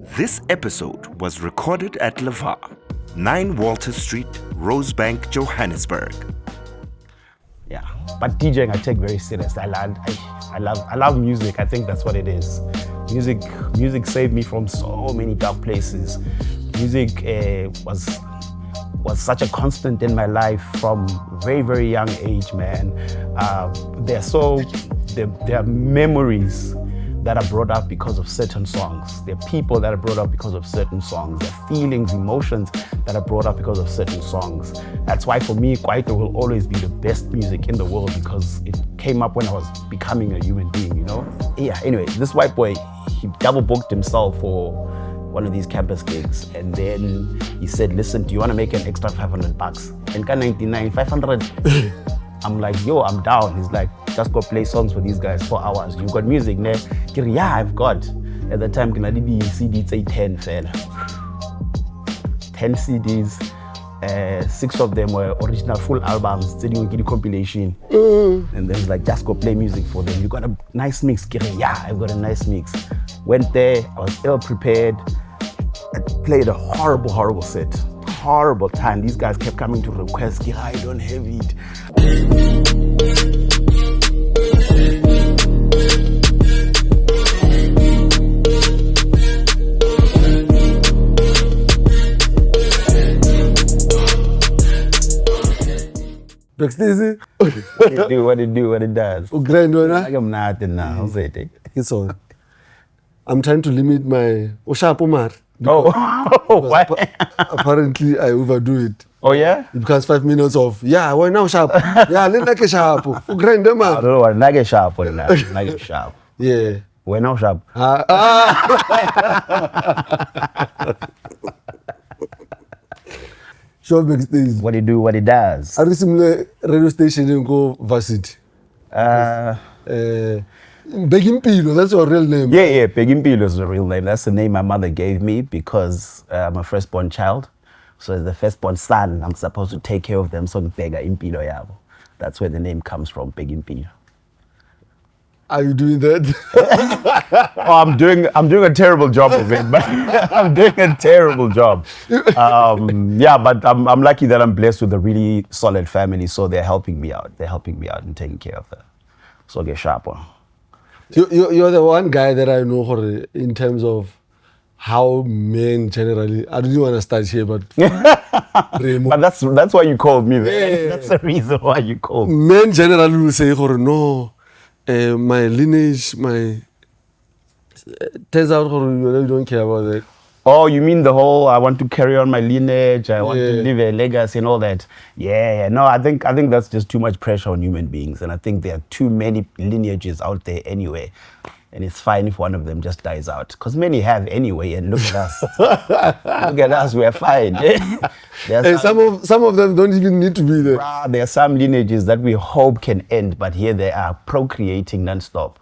This episode was recorded at Lavar, 9 Walter Street, Rosebank, Johannesburg. Yeah, but DJing I take very serious. I love music. I think that's what it is. Music saved me from so many dark places. Music was such a constant in my life from very, very young age, man. There are memories that are brought up because of certain songs. There are people that are brought up because of certain songs. There are feelings, emotions that are brought up because of certain songs. That's why for me, Kwaito will always be the best music in the world because it came up when I was becoming a human being, you know? Yeah, anyway, this white boy, he double booked himself for one of these campus gigs. And then he said, listen, do you want to make an extra $500? And 99, 500. I'm like, yo, I'm down. He's like, just go play songs for these guys 4 hours. You got music, ne? Yeah, I've got. At the time, I did the CD, say 10, fella. 10 CDs, 6 of them were original full albums, then you get a compilation. And then it's like, just go play music for them. You got a nice mix, yeah, I've got a nice mix. Went there, I was ill prepared. I played a horrible set. Horrible time. These guys kept coming to request, I don't have it. Bexta, What it does. grind on Like I'm nothing now. How's it? It's all. I'm trying to limit my Oshapo Mar. Oh, what? Apparently, I overdo it. Oh, yeah? It becomes 5 minutes of, yeah, why now sharp? Yeah, let like a sharp. Grind them, I don't know what, nugget sharp or not. Nugget sharp. Yeah. We're now sharp. Sure, Bexta. What it do, what it does. Are you similar radio station in Go Varsity? Begimpilo, that's your real name. Yeah, Pegimpilo is the real name. That's the name my mother gave me because I'm a firstborn child. So as the firstborn son, I'm supposed to take care of them. So Pega Impilo Yabo. That's where the name comes from, Pegimpilo. Are you doing that? Oh, I'm doing a terrible job of it, but I'm doing a terrible job. Yeah, but I'm lucky that I'm blessed with a really solid family, so they're helping me out. They're helping me out and taking care of them. So get sharp on. You're the one guy that I know in terms of how men generally, I don't want to start here, but but that's why you called me. Yeah. That's the reason why you called me. Men generally will say, no, my lineage, turns out you don't care about that. Oh, you mean the whole I want to carry on my lineage, I want to leave a legacy and all that. Yeah. No, I think that's just too much pressure on human beings. And I think there are too many lineages out there anyway. And it's fine if one of them just dies out. Because many have anyway, and look at us. Look at us, we're fine. Some of them don't even need to be there. There are some lineages that we hope can end, but here they are procreating non-stop.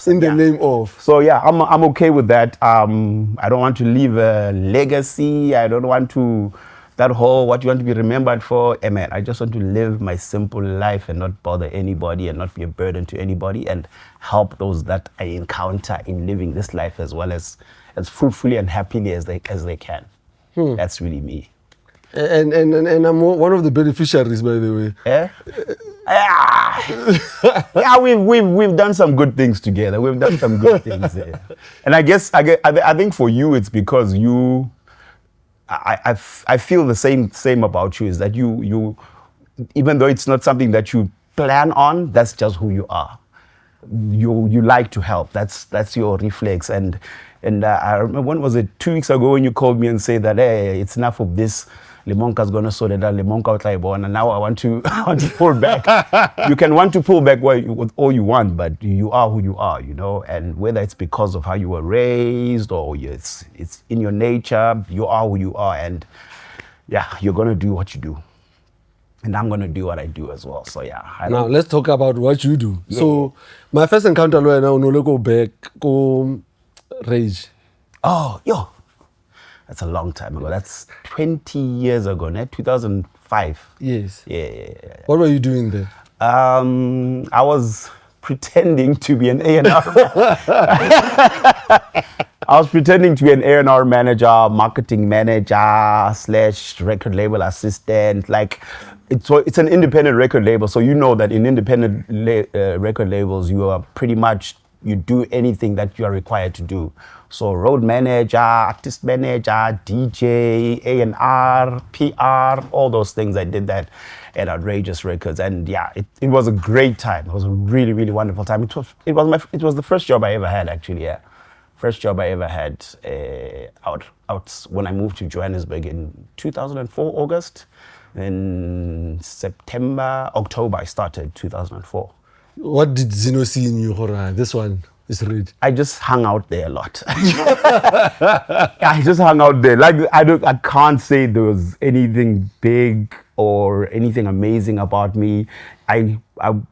In the name of. So yeah, I'm okay with that. I don't want to leave a legacy. I don't want to, that whole what you want to be remembered for. Man, I just want to live my simple life and not bother anybody and not be a burden to anybody and help those that I encounter in living this life as well as fruitfully and happily as they can. That's really me. And I'm one of the beneficiaries, by the way. Yeah, we've done some good things together. We've done some good things there. And I think for you, it's because I feel the same about you, is that you even though it's not something that you plan on, that's just who you are. You like to help. That's your reflex. And I remember, when was it, 2 weeks ago, when you called me and said that, hey, it's enough of this. Lemonka's gonna sort it out. Lemonka and now I want to pull back. You can want to pull back with all you want, but you are who you are, you know. And whether it's because of how you were raised or it's in your nature, you are who you are. And yeah, you're gonna do what you do, and I'm gonna do what I do as well. So yeah. Now let's talk about what you do. Yeah. So my first encounter right now, no go back, go rage. Oh, yo. That's a long time ago. That's 20 years ago, 2005. Yes. Yeah. What were you doing there? I was pretending to be an A&R. I was pretending to be an A&R manager, marketing manager / record label assistant. Like, it's an independent record label, so you know that in independent record labels, you are pretty much, you do anything that you are required to do. So road manager, artist manager, DJ, A&R, PR, all those things. I did that at Outrageous Records, and yeah, it was a great time. It was a really, really wonderful time. It was the first job I ever had, actually. Yeah, first job I ever had out when I moved to Johannesburg in 2004 August. In October I started 2004. What did Zino see in you? This one is ready. I just hung out there a lot. I just hung out there. Like, I can't say there was anything big or anything amazing about me.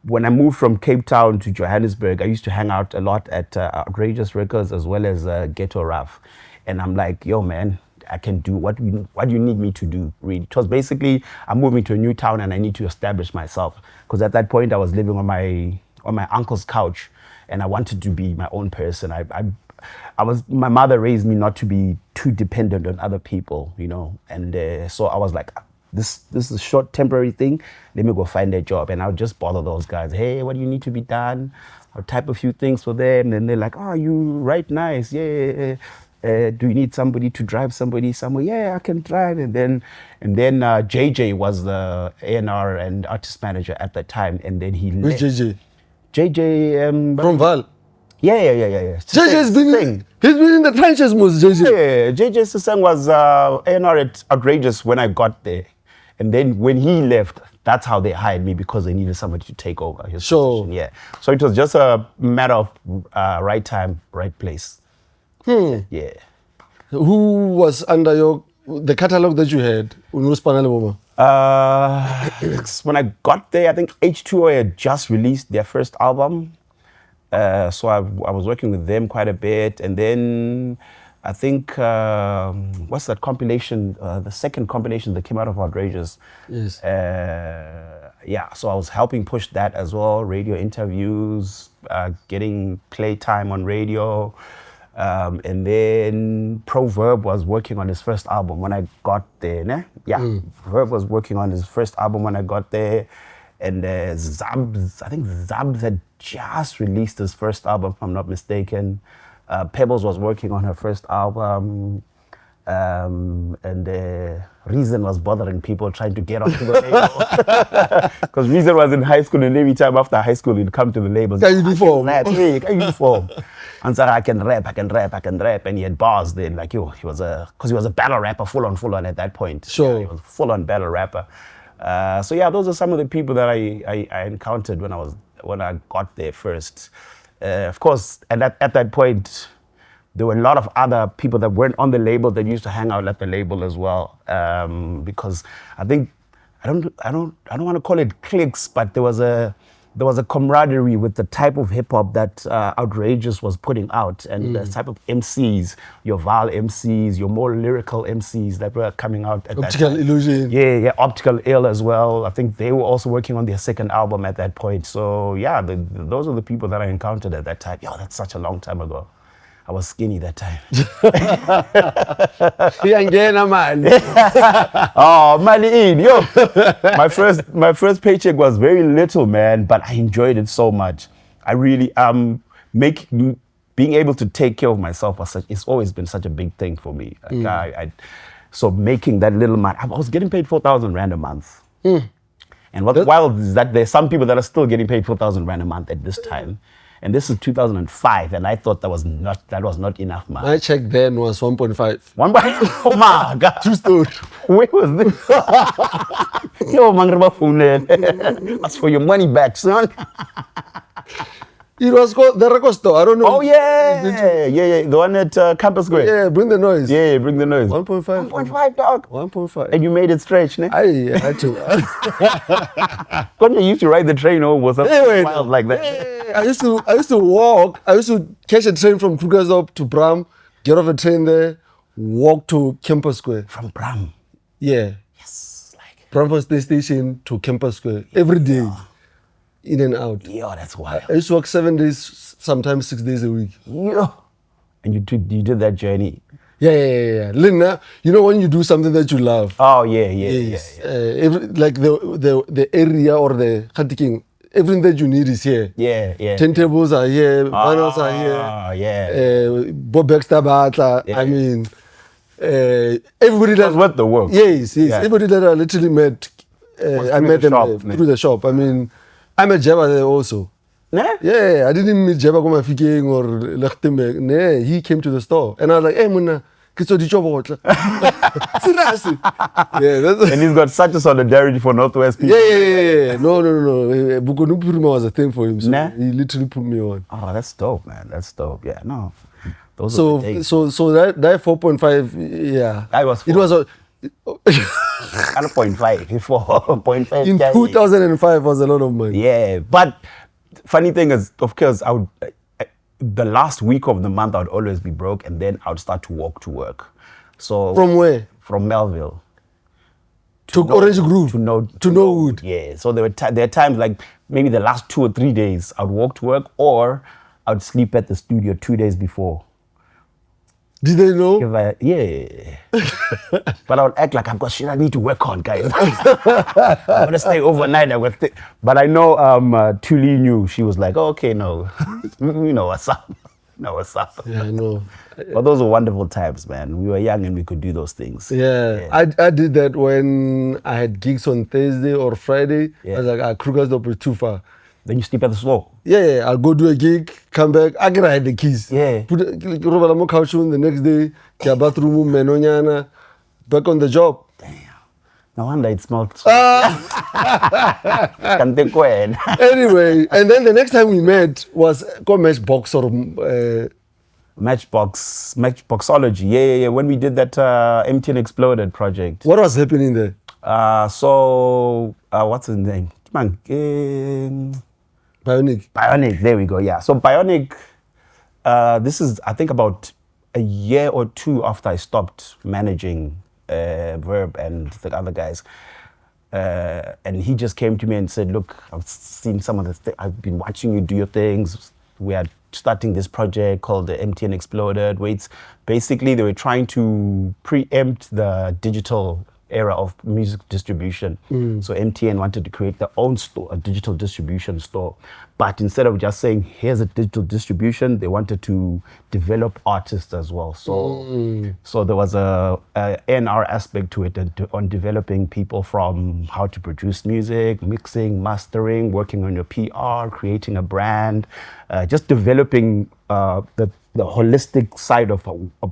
When I moved from Cape Town to Johannesburg, I used to hang out a lot at Outrageous Records as well as Ghetto Raf. And I'm like, yo, man, I can do what do you need me to do, really? It was basically, I'm moving to a new town and I need to establish myself. Because at that point I was living on my uncle's couch and I wanted to be my own person. My mother raised me not to be too dependent on other people, you know. And so I was like, this is a short temporary thing. Let me go find a job. And I would just bother those guys. Hey, what do you need to be done? I'll type a few things for them. And they're like, oh, you write nice. Yeah. Do you need somebody to drive somebody somewhere? Yeah, I can drive. And then JJ was the A&R and artist manager at that time. And then he Which left. JJ? JJ From Val. Yeah. JJ's been he's been in the trenches, most JJ. Yeah, JJ Sisang was A&R at Outrageous when I got there. And then when he left, that's how they hired me, because they needed somebody to take over his position. Yeah. So it was just a matter of right time, right place. Yeah. Who was under the catalog that you had? When I got there, I think H2O had just released their first album. So I was working with them quite a bit. And then I think, what's that compilation? The second compilation that came out of Outrageous. Yes. Yeah, so I was helping push that as well. Radio interviews, getting playtime on radio. And then Proverb was working on his first album when I got there. Ne? Yeah, Verb was working on his first album when I got there. And Zabs, I think Zabs had just released his first album, if I'm not mistaken. Pebbles was working on her first album. And Reason was bothering people trying to get onto the label. Because Reason was in high school, and every time after high school he'd come to the label. Can you perform? And so I can rap. And he had bars then. Like, he was a battle rapper, full on at that point. Sure. Yeah, he was full on battle rapper. So yeah, those are some of the people that I encountered when I got there first. Of course, and at that point, there were a lot of other people that weren't on the label that used to hang out at the label as well. Because I think I don't want to call it cliques, but there was a camaraderie with the type of hip hop that Outrageous was putting out, and the type of MCs, your Val MCs, your more lyrical MCs that were coming out at Optical that time. Illusion. Yeah, Optical Ill as well. I think they were also working on their second album at that point. So yeah, those are the people that I encountered at that time. Yo, that's such a long time ago. I was skinny that time. Man. Oh, money in, yo. My first paycheck was very little, man, but I enjoyed it so much. I really being able to take care of myself it's always been such a big thing for me. Like so making that little money, I was getting paid 4,000 Rand a month. And what's wild is that there's some people that are still getting paid 4,000 Rand a month at this time. And this is 2005, and I thought that was not enough, man. My check then was 1.5. Oh my God. True story. Where was this? Yo, man, that's for your money back, son. It was called the record store. I don't know. Oh yeah. The one at Campus Square. Yeah, Bring the Noise. Yeah, Bring the Noise. 1.5. 1.5, dog. 1.5. And you made it stretch, ne? I had to. When you used to ride the train home was something wild like that. Yeah, I used to walk. I used to catch a train from Krugersdorp to Bram, get off a train there, walk to Campus Square. From Bram. Yeah. Yes. Like Bram Space Station to Campus Square every day. In and out. Yo, that's wild. I used to work 7 days, sometimes 6 days a week. Yo. And you did that journey. Yeah. Lina, you know when you do something that you love. Oh yeah. Yes. Like the area or the Khatiking, everything that you need is here. Yeah. Turntables are here, vinyls are here. Yeah. Bob Bexta Batla. Yeah. I mean, everybody That's what the work. Yes. Yeah. Everybody that I literally met, I met them through the shop. I mean, I met Jabba there also. Nah? Yeah, I didn't meet Jabba Goma Fiking or Lechtenberg. Nah, he came to the store. And I was like, hey, Muna, get the job out. Seriously. Yeah, that's And he's got such a solidarity for Northwest people. Yeah. No. Bukunu Purima was a thing for him. So Nah. he literally put me on. Oh, that's dope, man. That's dope. Yeah, no. Those So are the days. that 4.5, yeah. I was It was a, 1.5, 4.5. in 2005 was a lot of money. Yeah, but funny thing is, of course, the last week of the month I would always be broke, and then I would start to walk to work. So From where? From Melville. To Orange Grove. To Norwood. Norwood. Yeah. So there are times like maybe the last 2 or 3 days I would walk to work, or I would sleep at the studio 2 days before. Did they know? Yeah. But I would act like I've got shit I need to work on, guys. I'm gonna stay overnight. But I know Tuli knew. She was like, oh, okay, no. You know what's up. Yeah, I know. But those were wonderful times, man. We were young and we could do those things. Yeah. I did that when I had gigs on Thursday or Friday. Yeah. I was like, Krugersdorp is too far. Then you sleep at the store. Yeah, I'll go do a gig, come back. I can hide the keys. Yeah. Put a couch on the next day, get bathroom, menonyana, back on the job. No wonder it smelled so. Ah. Anyway, And then the next time we met was called Matchbox or Matchboxology. Yeah. When we did that MTN Exploded project. what was happening there? What's his name? Man, Bionic. there we go. Yeah. So Bionic, this is I think about a year or 2 after I stopped managing Verb and the other guys. And he just came to me and said, look, I've seen some of the I've been watching you do your things. We are starting this project called the MTN Exploded, where it's basically they were trying to preempt the digital era of music distribution. So MTN wanted to create their own store, a digital distribution store. But instead of just saying, here's a digital distribution, they wanted to develop artists as well. So there was a A&R aspect to it, on developing people from how to produce music, mixing, mastering, working on your PR, creating a brand, just developing the holistic side of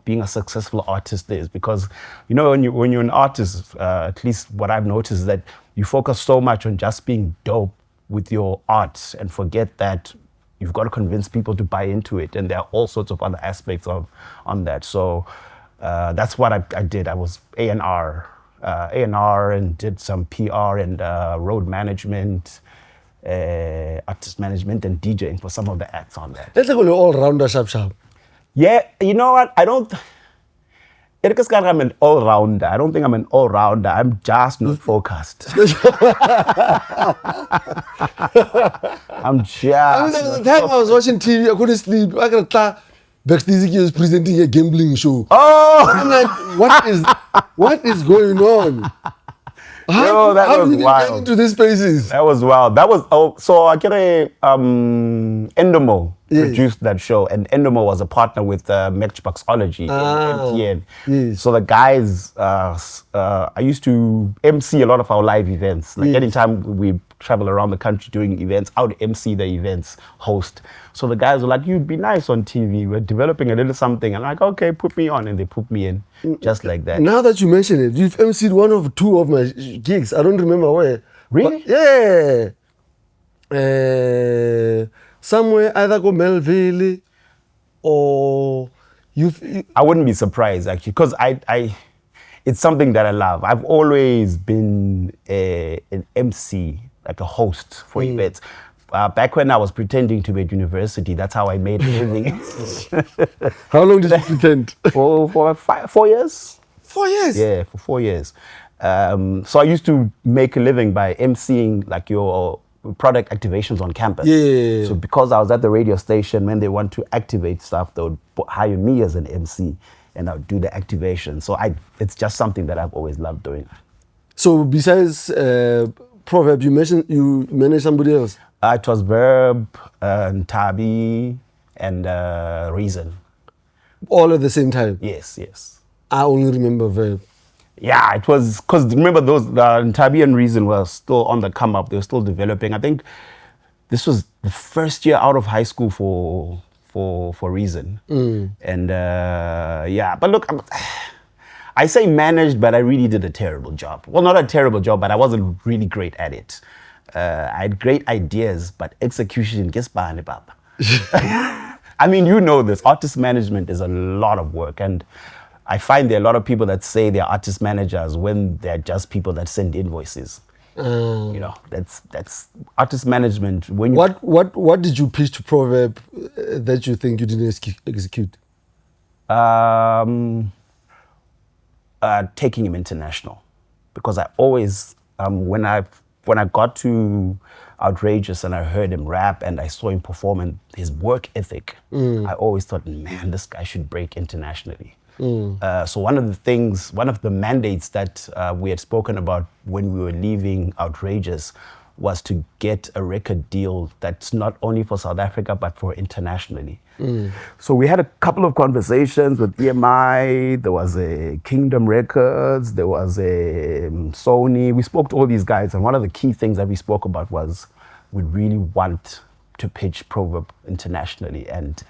being a successful artist is. Because when you're an artist, at least what I've noticed is that you focus so much on just being dope with your art and forget that you've got to convince people to buy into it, and there are all sorts of other aspects on that. So that's what I did. I was A&R and did some PR and road management, artist management, and DJing for some of the acts on that. Let's go all rounder sharp. Yeah, you know what? I'm an all-rounder. I don't think I'm an all-rounder. I'm just not focused. I'm just. The time I was watching TV, I couldn't sleep. I got Bexta was presenting a gambling show. Oh! I'm like, what is going on? How was did you wild. get into these spaces? That was wild. That was so I get Endomo produced that show, and Endomo was a partner with Matchboxology in MTN. Yes. So the guys, I used to MC a lot of our live events. Like anytime we travel around the country doing events, I would MC the events, host. So the guys were like, "You'd be nice on TV. We're developing a little something." I'm like, "Okay, put me on," and they put me in, just like that. Now that you mention it, you've MC'd 1 of 2 of my gigs. I don't remember where. Really? But, yeah. Somewhere either go Melville or I wouldn't be surprised actually, because it's something that I love. I've always been an MC, like a host for events. Back when I was pretending to be at university, that's how I made a living. How long did you pretend? For 4 years. 4 years? Yeah, for 4 years. So I used to make a living by MCing like your product activations on campus. Yeah. So because I was at the radio station, when they want to activate stuff, they would hire me as an MC, and I would do the activation. So it's just something that I've always loved doing. So besides Proverb, you managed somebody else? It was Verb, Ntabi, and Reason. All at the same time? Yes. I only remember Verb. Yeah, it was, because remember those, Ntabi and Reason were still on the come up. They were still developing. I think this was the first year out of high school for Reason. And but look, I say managed, but I really did a terrible job. Well, not a terrible job, but I wasn't really great at it. I had great ideas, but execution gets behind it up. I mean, you know this, artist management is a lot of work, and I find there are a lot of people that say they're artist managers when they're just people that send invoices. You know, that's artist management. When you What did you pitch to Proverb that you think you didn't execute? Taking him international, because I always when I got to Outrageous and I heard him rap and I saw him perform and his work ethic, I always thought, man, this guy should break internationally. So one of the mandates that we had spoken about when we were leaving Outrageous was to get a record deal that's not only for South Africa but for internationally. So we had a couple of conversations with EMI, there was a Kingdom Records, there was a Sony. We spoke to all these guys, and one of the key things that we spoke about was we really want to pitch Proverb internationally, and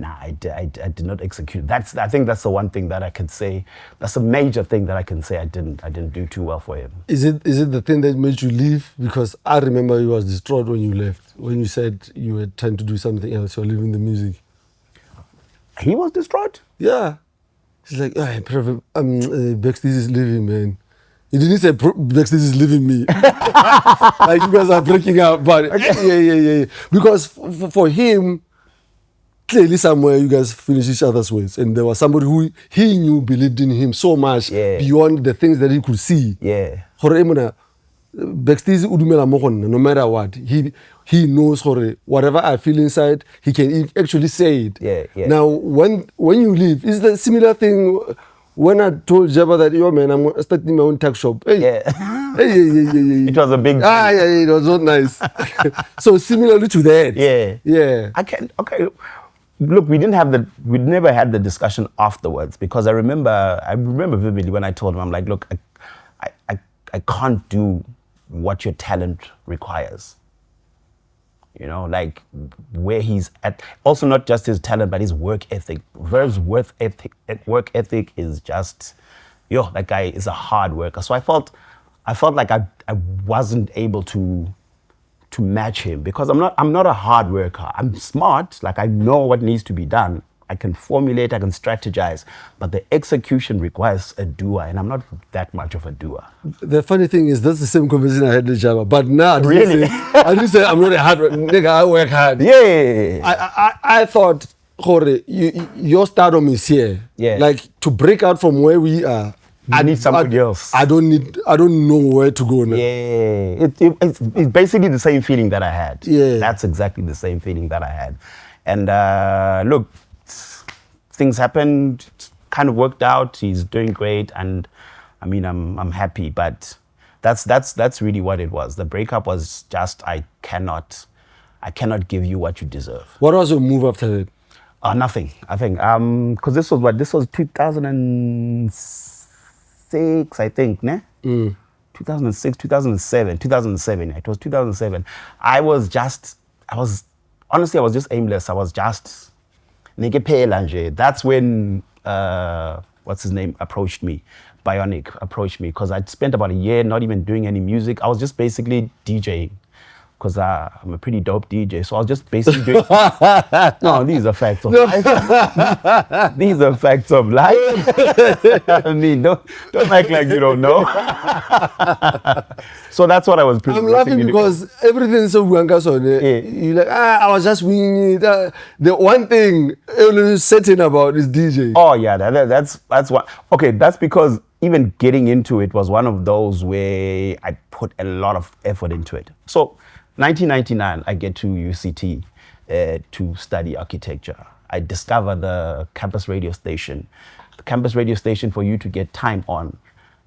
I did not execute. I think that's the one thing that I could say. That's a major thing that I can say I didn't do too well for him. Is it the thing that made you leave? Because I remember you was distraught when you left. When you said you were trying to do something else, you're leaving the music. He was distraught? Yeah. He's like, Bexta is leaving, man. He didn't say Bexta is leaving me. Like you guys are breaking up, but yeah. Because for him, clearly somewhere you guys finished each other's ways, and there was somebody who he knew believed in him so much beyond the things that he could see. Yeah. Bexta udumela mo gonna, no matter what. He knows whatever I feel inside, he can actually say it. Yeah. Now when you leave, is the similar thing when I told Jabba that, yo man, I'm starting my own tech shop. Hey. Yeah. Hey. It was a big deal. It was not nice. So similarly to that. Yeah. Okay. Look, we never had the discussion afterwards, because I remember vividly when I told him, I'm like, look, I can't do what your talent requires. You know, like where he's at. Also, not just his talent, but his work ethic. Verb's work ethic is just, that guy is a hard worker. So I felt like I wasn't able to match him, because I'm not a hard worker. I'm smart, like I know what needs to be done. I can formulate, I can strategize, but the execution requires a doer, and I'm not that much of a doer. The funny thing is, that's the same conversation I had with Java, but now I didn't say I'm not a hard worker. Nigga, I work hard. Yeah. I thought, your stardom is here. Yeah. Like to break out from where we are. I need somebody else. I don't know where to go now. Yeah, it's basically the same feeling that I had. Yeah. That's exactly the same feeling that I had. And look, things happened, kind of worked out. He's doing great, and I mean, I'm happy. But that's really what it was. The breakup was just I cannot give you what you deserve. What was your move after that? Nothing. I think because this was 2006, I think, ne? 2006, 2007. Yeah, it was 2007. I was just aimless. I was just that's when what's his name approached me. Bionic approached me, because I'd spent about a year not even doing any music. I was just basically DJing, because I'm a pretty dope DJ. So I was just basically doing... No, these are facts of life. These are facts of life. I mean, don't act like you don't know. So that's what I was pretty... I'm laughing because everything's so you're like, I was just winging it. The one thing everyone's certain about is DJ. Oh, yeah, that's what... Okay, that's because even getting into it was one of those where I put a lot of effort into it. So 1999, I get to UCT to study architecture. I discover the campus radio station. The campus radio station, for you to get time on,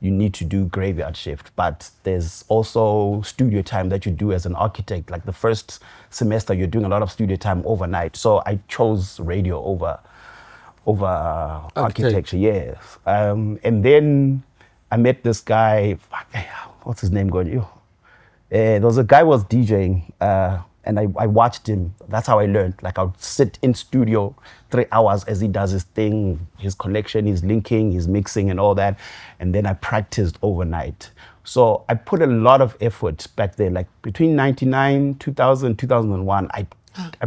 you need to do graveyard shift, but there's also studio time that you do as an architect. Like the first semester, you're doing a lot of studio time overnight. So I chose radio over architecture, yes. And then I met this guy, what's his name going? There was a guy who was DJing, and I watched him. That's how I learned. Like I would sit in studio 3 hours as he does his thing, his collection, his linking, his mixing and all that. And then I practiced overnight. So I put a lot of effort back there. Like between 99, 2000, 2001, I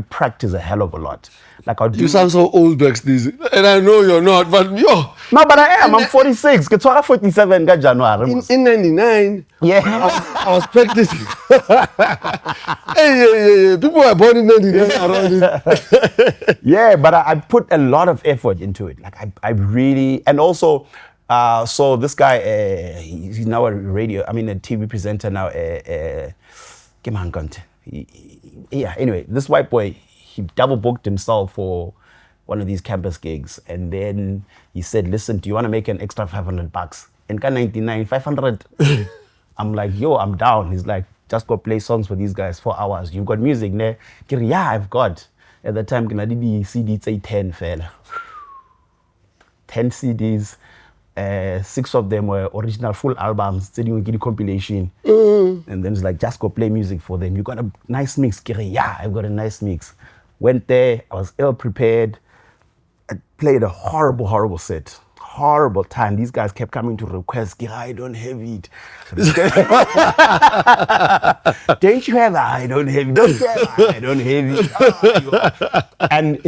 practice a hell of a lot. Like I'll do. You sound so old, Bexta, and I know you're not, but yo. No, but I am. I'm 46. Get 47 January. In 99, yeah, I was practicing. Hey, people were born in 99 around it. Yeah, but I put a lot of effort into it. Like I really, and also, so this guy, he's now a TV presenter now. Yeah, anyway, this white boy, he double booked himself for one of these campus gigs. And then he said, listen, do you want to make an extra $500? And 99, 500. I'm like, yo, I'm down. He's like, just go play songs for these guys 4 hours. You've got music there? Yeah, I've got. At the time, I did the CD, say 10, fella. 10 CDs. 6 of them were original full albums, so you get a compilation. And then it's like, just go play music for them. You got a nice mix? Yeah, I've got a nice mix. Went there, I was ill prepared. I played a horrible set. Horrible time. These guys kept coming to request, I don't have it. Don't you have it? I don't have it. Don't you have it? I don't have it. And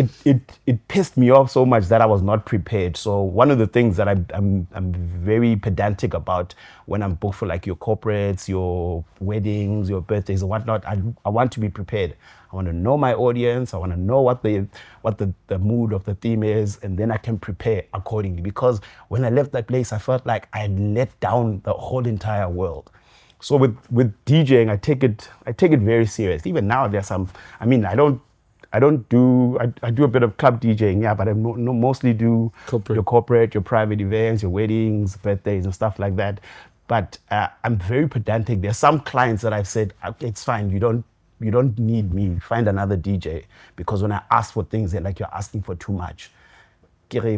it pissed me off so much that I was not prepared. So one of the things that I'm very pedantic about when I'm booked for like your corporates, your weddings, your birthdays and whatnot, I want to be prepared. I want to know my audience. I want to know what the mood of the theme is, and then I can prepare accordingly. Because when I left that place, I felt like I had let down the whole entire world. So with DJing, I take it very serious. Even now, there's some. I mean, I do a bit of club DJing, yeah, but I mostly do your corporate, your private events, your weddings, birthdays, and stuff like that. But I'm very pedantic. There's some clients that I've said, okay, it's fine. You don't need me. Find another DJ. Because when I ask for things, they're like, you're asking for too much.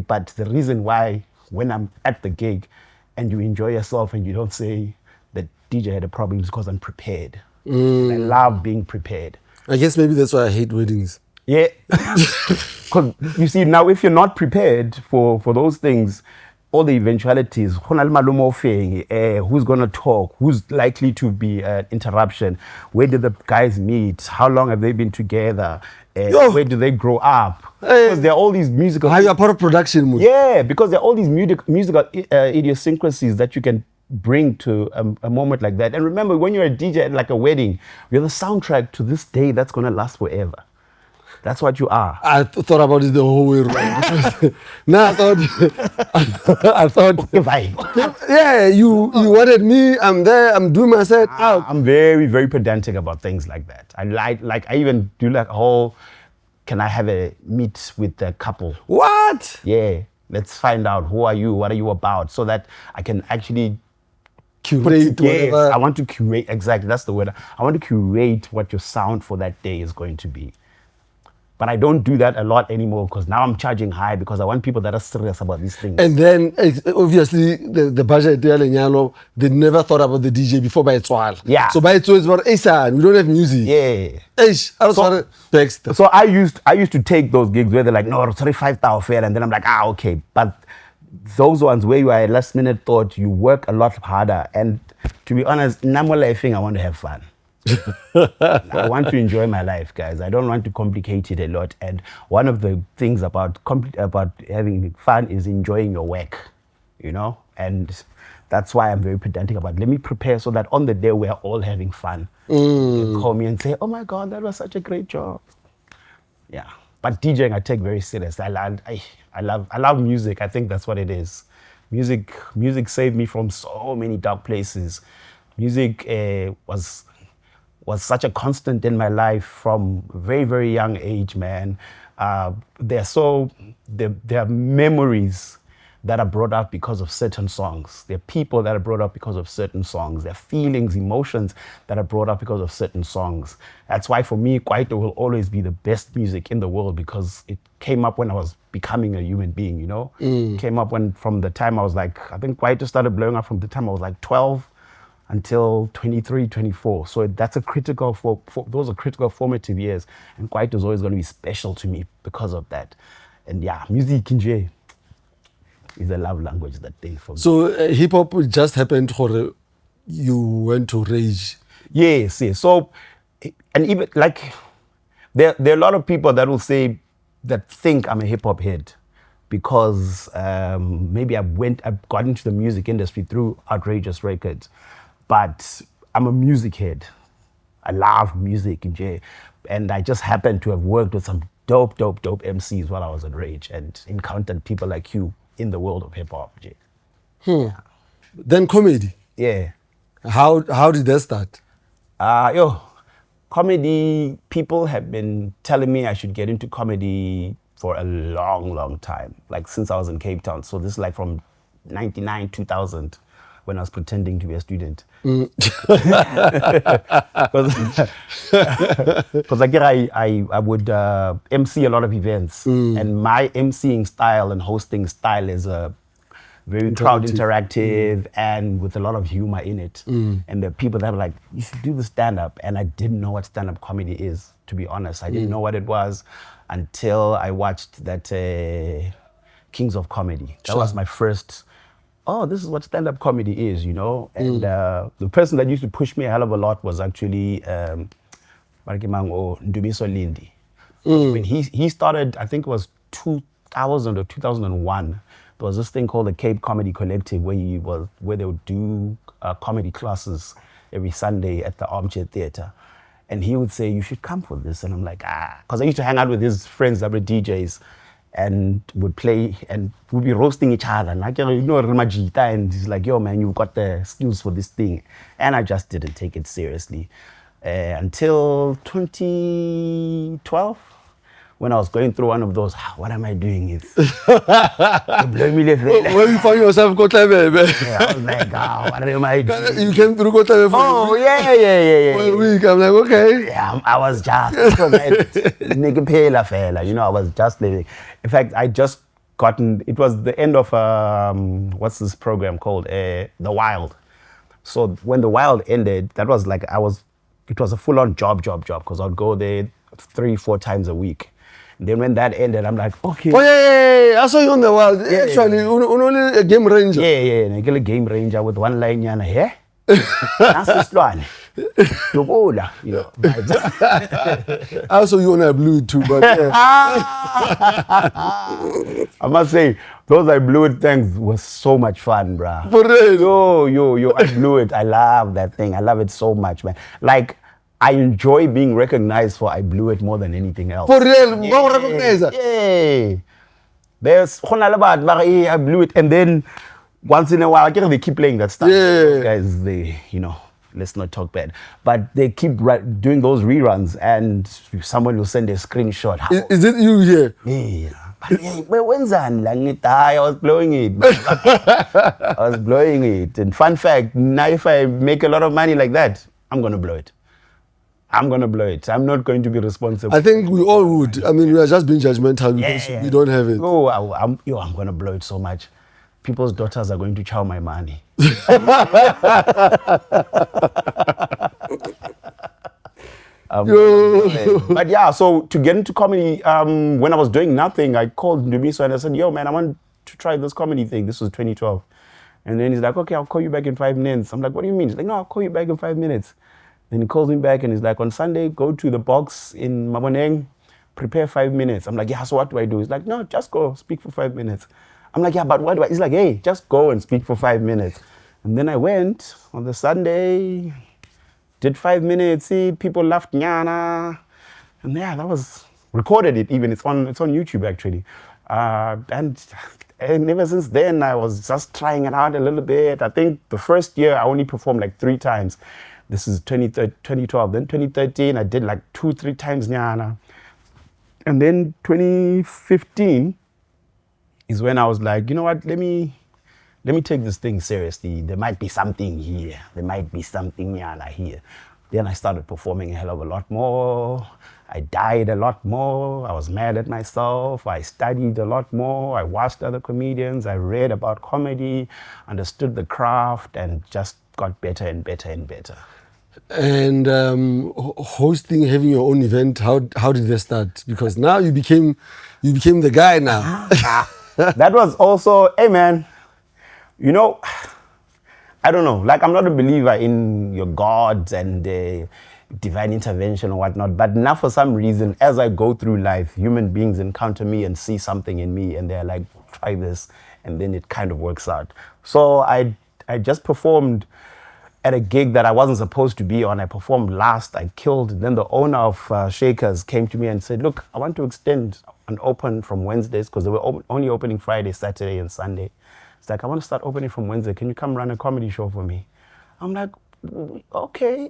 But the reason why, when I'm at the gig and you enjoy yourself and you don't say the DJ had a problem, is because I'm prepared. I love being prepared. I guess maybe that's why I hate weddings. Yeah. Because you see, now if you're not prepared for those things, all the eventualities, who's going to talk, who's likely to be an interruption, where did the guys meet, how long have they been together, where do they grow up? Because there are all these musical... How you are part of production? Yeah, because there are all these musical idiosyncrasies that you can bring to a moment like that. And remember, when you're a DJ at like a wedding, you're the soundtrack to this day that's going to last forever. That's what you are. I thought about it the whole way around. Now I thought, yeah, you wanted me. I'm there. I'm doing my set out. I'm very, very pedantic about things like that. I even do like a whole, can I have a meet with the couple? What? Yeah. Let's find out who are you, what are you about, so that I can actually curate whatever. I want to curate, exactly, that's the word. I want to curate what your sound for that day is going to be. But I don't do that a lot anymore because now I'm charging high because I want people that are serious about these things. And then, obviously, the budget, they never thought about the DJ before by Etswal. Yeah. So by Etswal, it's about, hey, son, we don't have music. Yeah. So I used to take those gigs where they're like, no, 35,000 fair. And then I'm like, okay. But those ones where you are a last minute thought, you work a lot harder. And to be honest, number thing, I want to have fun. I want to enjoy my life, guys. I don't want to complicate it a lot. And one of the things about having fun is enjoying your work, you know? And that's why I'm very pedantic about it. Let me prepare so that on the day we're all having fun. You can call me and say, oh my God, that was such a great job. Yeah. But DJing, I take very serious. I love music. I think that's what it is. music saved me from so many dark places. Music was such a constant in my life from a very, very young age, man. There are memories that are brought up because of certain songs. There are people that are brought up because of certain songs. There are feelings, emotions that are brought up because of certain songs. That's why for me, Kwaito will always be the best music in the world, because it came up when I was becoming a human being, you know? It came up from the time I was like, I think Kwaito started blowing up from the time I was like 12 until 23, 24. So those are critical formative years. And Kwaito is always going to be special to me because of that. And yeah, music in J is a love language, that thing for me. So hip hop just happened for you went to Rage. Yes. So, and even like, there are a lot of people that will say, that think I'm a hip hop head because maybe I got into the music industry through Outrageous Records, but I'm a music head. I love music in J, and I just happened to have worked with some dope MCs while I was at Rage and encountered people like you in the world of hip hop. Yeah. Then comedy. Yeah. How did that start? Comedy, people have been telling me I should get into comedy for a long time, like since I was in Cape Town. So this is like from 99, 2000, when I was pretending to be a student. Because I would MC a lot of events, and my MCing style and hosting style is very crowd interactive and with a lot of humor in it. And the people that were like, you should do the stand-up. And I didn't know what stand-up comedy is, to be honest. I didn't know what it was until I watched that Kings of Comedy. That was my first, this is what stand-up comedy is, you know? And the person that used to push me a hell of a lot was actually Ndumiso Lindi. When he started, I think it was 2000 or 2001, there was this thing called the Cape Comedy Collective where they would do comedy classes every Sunday at the Armchair Theatre. And he would say, you should come for this. And I'm like, because I used to hang out with his friends that were DJs and would play and we'd be roasting each other. Like, you know, Ramajita, and he's like, yo, man, you've got the skills for this thing. And I just didn't take it seriously. Until 2012, when I was going through one of those, what am I doing? It's blowing me left. When you find yourself Kotlebe, yeah, I was like, what am I doing? You came through Kotlebe for a week. Yeah. For a week, I'm like, okay. Yeah, I was just, nigga pela fella, you know, I was just living. In fact, I just gotten, it was the end of, what's this program called? The Wild. So when The Wild ended, that was like, it was a full-on job, because I'd go there 3-4 times a week. Then when that ended, I'm like, okay. Oh, yeah. I saw you on The Wild. Yeah, actually, only a game ranger. Yeah. A game ranger with one line, yeah? That's this one. You know. I saw you on I Blew It too, but yeah. I must say, those I Blew It things was so much fun, bruh. For real? Yo, I Blew It. I love that thing. I love it so much, man. Like, I enjoy being recognized for I Blew It more than anything else. For real? Yeah. There's I Blew It, and then once in a while, they keep playing that stuff. Yeah. Those guys, let's not talk bad, but they keep doing those reruns, and someone will send a screenshot. Is it you here? Yeah. But when's I was blowing it. And fun fact, now if I make a lot of money like that, I'm gonna blow it. I'm not going to be responsible. I think we all would. I mean, we are just being judgmental because we don't have it. Oh, I'm going to blow it so much. People's daughters are going to chow my money. But yeah, so to get into comedy, when I was doing nothing, I called Ndumiso and I said, yo, man, I want to try this comedy thing. This was 2012. And then he's like, okay, I'll call you back in 5 minutes. I'm like, what do you mean? He's like, no, I'll call you back in 5 minutes. Then he calls me back and he's like, on Sunday, go to the box in Maboneng, prepare 5 minutes. I'm like, yeah, so what do I do? He's like, no, just go, speak for 5 minutes. I'm like, yeah, but what do I? He's like, hey, just go and speak for 5 minutes. And then I went on the Sunday, did 5 minutes, see, people laughed, nyana. And yeah, that was, recorded it even, it's on YouTube actually. And ever since then, I was just trying it out a little bit. I think the first year I only performed like 3 times. This is 2012. Then 2013, I did like 2-3 times nyana. And then 2015 is when I was like, you know what, let me take this thing seriously. There might be something here. There might be something nyana here. Then I started performing a hell of a lot more. I died a lot more. I was mad at myself. I studied a lot more. I watched other comedians. I read about comedy, understood the craft, and just got better and better and better. And hosting, having your own event, how did that start? Because now you became the guy now. That was also, hey man, you know, I don't know, like I'm not a believer in your gods and divine intervention or whatnot, but now for some reason, as I go through life, human beings encounter me and see something in me and they're like, try this, and then it kind of works out. So I just performed at a gig that I wasn't supposed to be on. I performed last, I killed. Then the owner of Shakers came to me and said, look, I want to extend and open from Wednesdays, because they were only opening Friday, Saturday, and Sunday. It's like, I want to start opening from Wednesday. Can you come run a comedy show for me? I'm like, okay.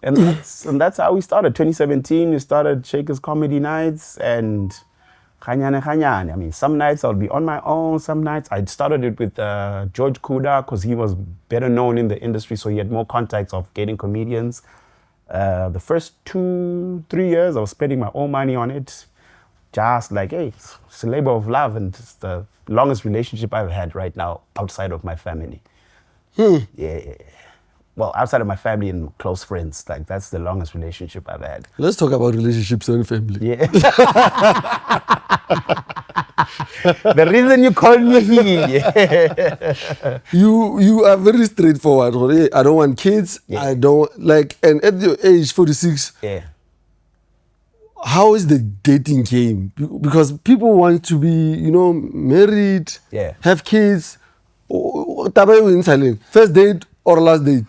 and that's how we started. 2017, we started Shakers Comedy Nights, and Khanyane. I mean, some nights I'll be on my own. Some nights I started it with George Kuda, because he was better known in the industry, so he had more contacts of getting comedians. The first 2-3 years, I was spending my own money on it. Just like, hey, it's a labor of love, and it's the longest relationship I've had right now outside of my family. Yeah. Well, outside of my family and close friends, like that's the longest relationship I've had. Let's talk about relationships and family. Yeah. The reason you called me here. You are very straightforward. I don't want kids. Yeah. I don't like, and at your age, 46, Yeah. how is the dating game? Because people want to be, married, Yeah. have kids. First date or last date?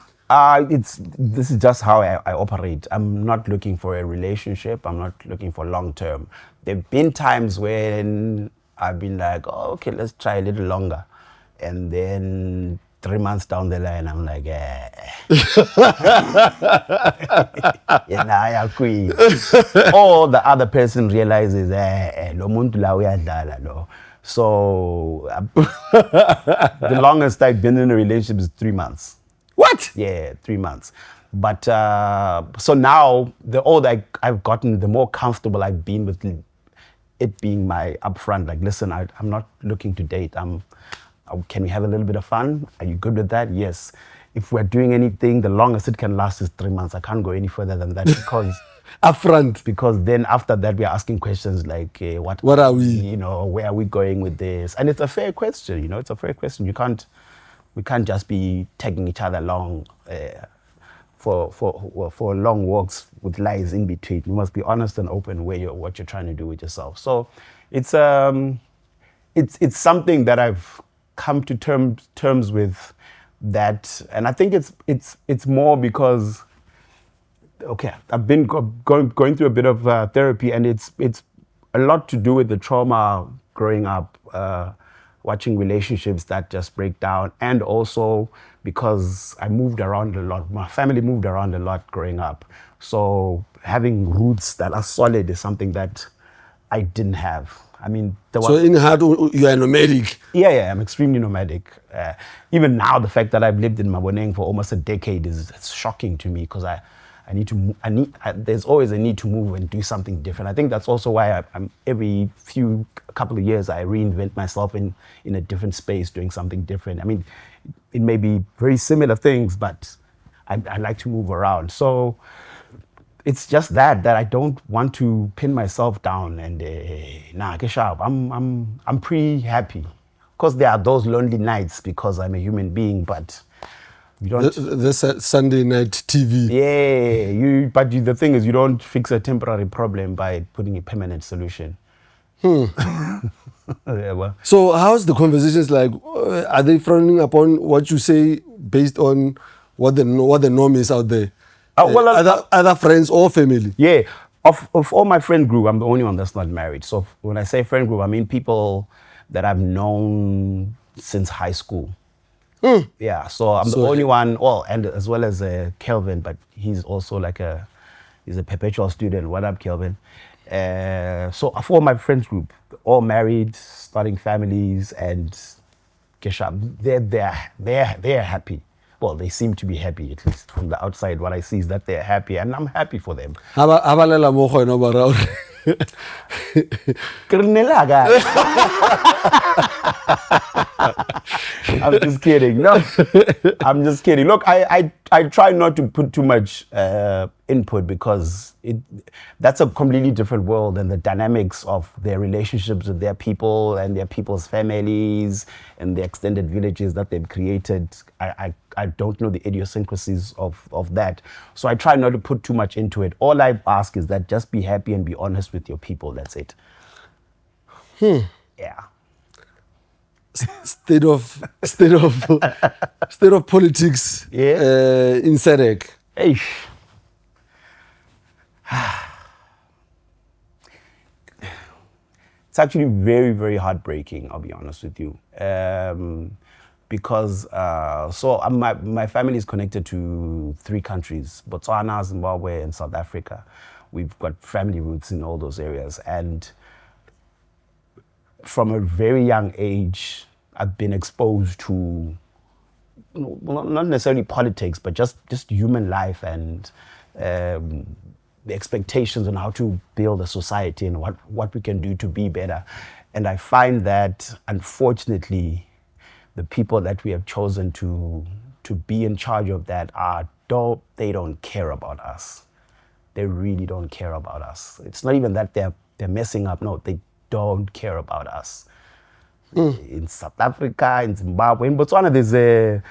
This is just how I operate. I'm not looking for a relationship. I'm not looking for long term. There've been times when I've been like, oh, okay, let's try a little longer. And then 3 months down the line, I'm like, or the other person realizes, lo muntu la uyadlala lo. So the longest I've been in a relationship is 3 months. What? Yeah, 3 months. But so now, the older I've gotten, the more comfortable I've been with it being my upfront. Like, listen, I'm not looking to date. Can we have a little bit of fun? Are you good with that? Yes. If we're doing anything, the longest it can last is 3 months. I can't go any further than that because upfront. Because then after that, we're asking questions like, what are we? Where are we going with this? And it's a fair question. It's a fair question. We can't just be taking each other along for long walks with lies in between. You must be honest and open what you're trying to do with yourself. So it's something that I've come to terms with that, and I think it's more because, okay, I've been going through a bit of therapy, and it's a lot to do with the trauma growing up, watching relationships that just break down, and also because I moved around a lot. My family moved around a lot growing up, so having roots that are solid is something that I didn't have. I mean, so in heart, you are nomadic. Yeah, I'm extremely nomadic. Even now, the fact that I've lived in Maboneng for almost a decade is shocking to me, because there's always a need to move and do something different. I think that's also why I'm every couple of years I reinvent myself in a different space, doing something different. I mean, it may be very similar things, but I like to move around. So it's just that I don't want to pin myself down and I'm pretty happy. Of course, there are those lonely nights because I'm a human being, but you don't. This Sunday night TV. Yeah, but the thing is, you don't fix a temporary problem by putting a permanent solution. Yeah, well. So how's the conversations like? Are they frowning upon what you say based on what the norm is out there? Other friends or family? Yeah, Of all my friend group, I'm the only one that's not married. So when I say friend group, I mean people that I've known since high school. Yeah, so I'm the only one. Well, and as well as Kelvin, but he's also he's a perpetual student. What up, Kelvin? So for my friends group, all married, starting families, and Kesha, they're happy. Well, they seem to be happy, at least from the outside. What I see is that they're happy, and I'm happy for them. Abalela mo go ena bara. I'm just kidding. No, I'm just kidding. Look, I try not to put too much input because that's a completely different world, and the dynamics of their relationships with their people and their people's families and the extended villages that they've created. I don't know the idiosyncrasies of that. So I try not to put too much into it. All I ask is that just be happy and be honest with your people. That's it. Yeah. State of politics in SADC. Eish. It's actually very, very heartbreaking, I'll be honest with you. Because my family is connected to 3 countries, Botswana, Zimbabwe, and South Africa. We've got family roots in all those areas. And from a very young age, I've been exposed to, well, not necessarily politics, but just human life and the expectations on how to build a society and what we can do to be better. And I find that, unfortunately, the people that we have chosen to be in charge of that they don't care about us. They really don't care about us. It's not even that they're messing up. No, they don't care about us. In South Africa, in Zimbabwe, in Botswana,